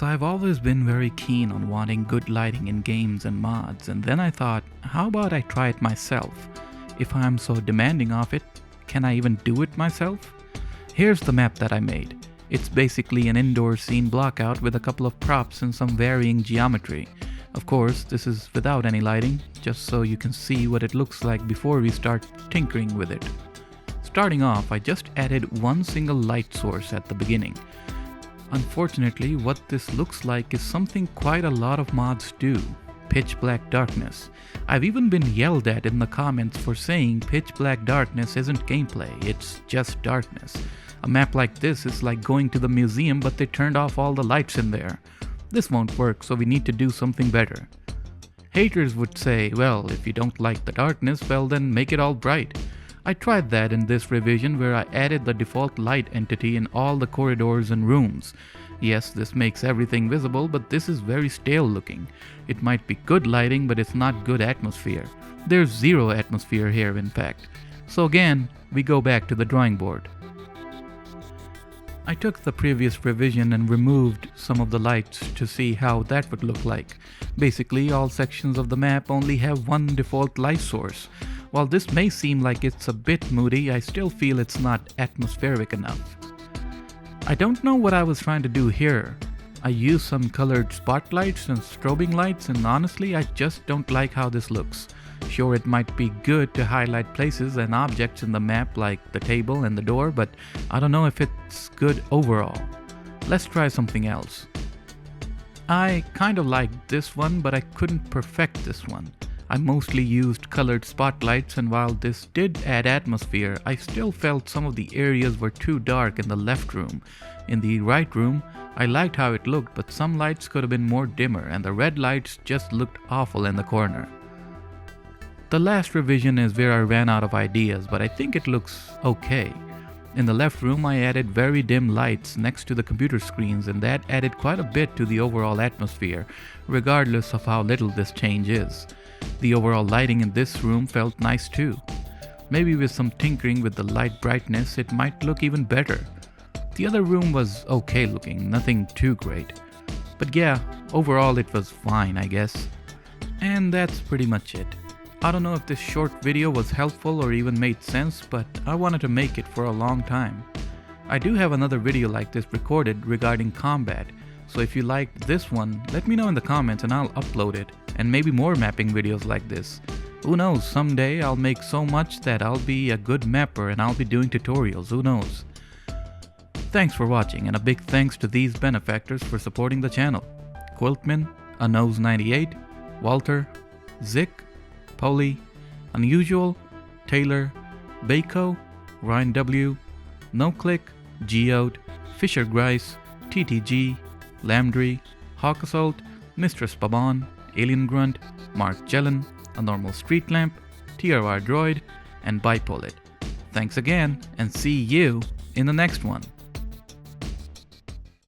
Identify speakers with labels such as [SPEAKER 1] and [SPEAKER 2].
[SPEAKER 1] So I've always been very keen on wanting good lighting in games and mods, and then I thought, how about I try it myself? If I'm so demanding of it, can I even do it myself? Here's the map that I made. It's basically an indoor scene blockout with a couple of props and some varying geometry. Of course, this is without any lighting, just so you can see what it looks like before we start tinkering with it. Starting off, I just added one single light source at the beginning. Unfortunately, what this looks like is something quite a lot of mods do: pitch black darkness. I've even been yelled at in the comments for saying pitch black darkness isn't gameplay, it's just darkness. A map like this is like going to the museum but they turned off all the lights in there. This won't work, so we need to do something better. Haters would say, well, if you don't like the darkness, well then make it all bright. I tried that in this revision where I added the default light entity in all the corridors and rooms. Yes, this makes everything visible, but this is very stale looking. It might be good lighting, but it's not good atmosphere. There's zero atmosphere here, in fact. So again, we go back to the drawing board. I took the previous revision and removed some of the lights to see how that would look like. Basically, all sections of the map only have one default light source. While this may seem like it's a bit moody, I still feel it's not atmospheric enough. I don't know what I was trying to do here. I used some colored spotlights and strobing lights, and honestly, I just don't like how this looks. Sure, it might be good to highlight places and objects in the map like the table and the door, but I don't know if it's good overall. Let's try something else. I kind of liked this one, but I couldn't perfect this one. I mostly used colored spotlights, and while this did add atmosphere, I still felt some of the areas were too dark in the left room. In the right room, I liked how it looked, but some lights could have been more dimmer, and the red lights just looked awful in the corner. The last revision is where I ran out of ideas, but I think it looks okay. In the left room, I added very dim lights next to the computer screens, and that added quite a bit to the overall atmosphere, regardless of how little this change is. The overall lighting in this room felt nice too. Maybe with some tinkering with the light brightness, it might look even better. The other room was okay looking, nothing too great. But yeah, overall it was fine, I guess. And that's pretty much it. I don't know if this short video was helpful or even made sense, but I wanted to make it for a long time. I do have another video like this recorded regarding combat, so if you liked this one, let me know in the comments and I'll upload it, and maybe more mapping videos like this. Who knows, someday I'll make so much that I'll be a good mapper and I'll be doing tutorials, who knows. Thanks for watching, and a big thanks to these benefactors for supporting the channel: Quiltman, Anose98, Walter, Zick, Polly, Unusual, Taylor, Baco, Ryan W, NoClick, Geode, Fisher Grice, TTG, Lambdry, Hawk Assault, Mistress Babon, Alien Grunt, Mark Jelen, A Normal Street Lamp, TRR Droid, and Bipollet. Thanks again, and see you in the next one.